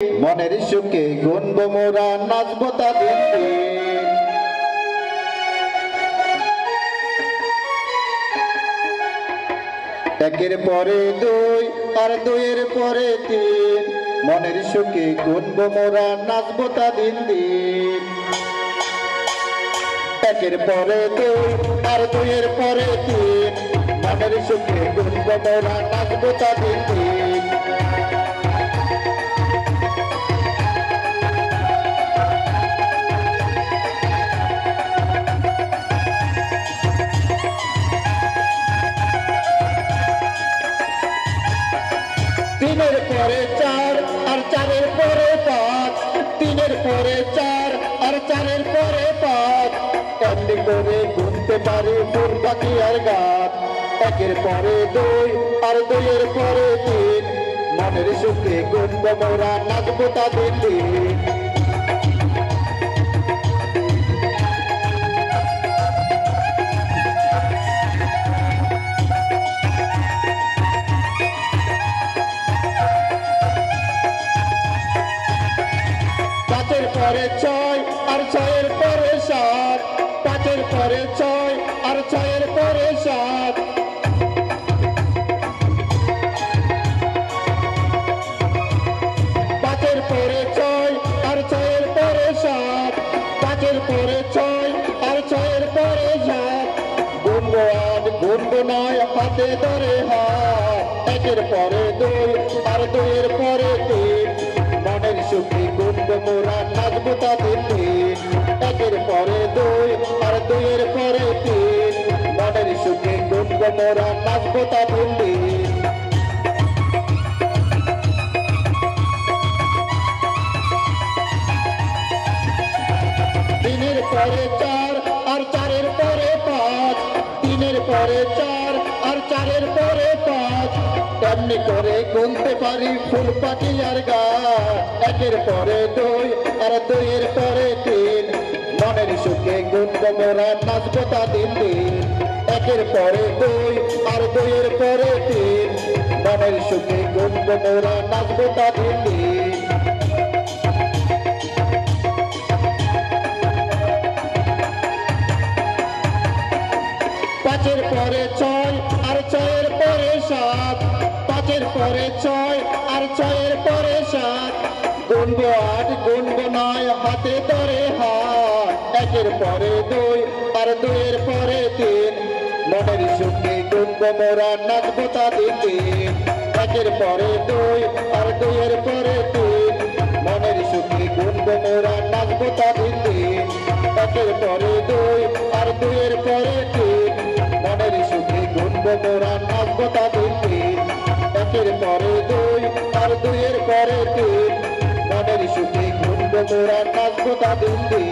মনের সুখে গুনবো মোরা নাচবো তাদের একের পরে দুই আর দুইয়ের পরে তিন মনের সুখে গুনবো মোরা নাচবো তাদের দিন একের পরে দুই আর দুইয়ের পরে তিন মনের সুখে গুনবো মোরা নাচবো তাদের দিন তিনের পরে চার আর চারের পরে পাঁচ তিনের পরে চার আর চারের পরে পাঁচ এমনি করে গুনতে পারি ফুল পাখি আর গাছ একের পরে দুই আর দুইয়ের পরে তিন মনের সুখে গুনবো মোরা নাচবো তাদের দিন পাঁচের পরে ছয় আর ছয়ের পরে সাত পাঁচের পরে ছয় আর ছয়ের পরে সাত পাঁচের পরে ছয় আর ছয়ের পরে সাত পাঁচের পরে ছয় আর ছয়ের পরে সাত গুনবো আট গুনবো নয় হাতে ধরে হাত একের পরে দুই আর দুইয়ের পরে তিন মনের সুখে গুনবো মোরা নাচবো তাদের দিন একের পরে দুই আর দুইয়ের পরে তিন মনের সুখে গুনবো মোরা নাচবো তাদের দিন তিনের পরে চার আর চারের পরে পাঁচ তিনের পরে চার আর চারের পরে পাঁচ এমনি করে গুনতে পারি ফুল পাখি আর গাছ একের পরে দুই আর দুইয়ের পরে তিন মনের সুখে গুনবো মোরা নাচবো তাদের দিন একের পরে দুই আর দুইয়ের পরে তিন মনের সুখে গুনবো মোরা নাচবো তাদের দিন পাঁচের পরে ছয় আর ছয়ের পরে সাত পাঁচের পরে ছয় আর ছয়ের পরে সাত গুনবো আট গুনবো নয় হাতে ধরে হাত একের পরে দুই আর দুইয়ের পরে তিন মনের সুখে গুনবো মোরা নাচবো তাদের দিন একের পরে দুই আর দুইয়ের পরে তিন মনের সুখে গুনবো মোরা নাচবো তাদের দিন একের পরে দুই আর দুইয়ের পরে তিন মনের সুখে গুনবো মোরা নাচবো তাদের দিন একের পরে দুই আর দুইয়ের পরে তিন মনের সুখে গুনবো মোরা নাচবো তাদের দিন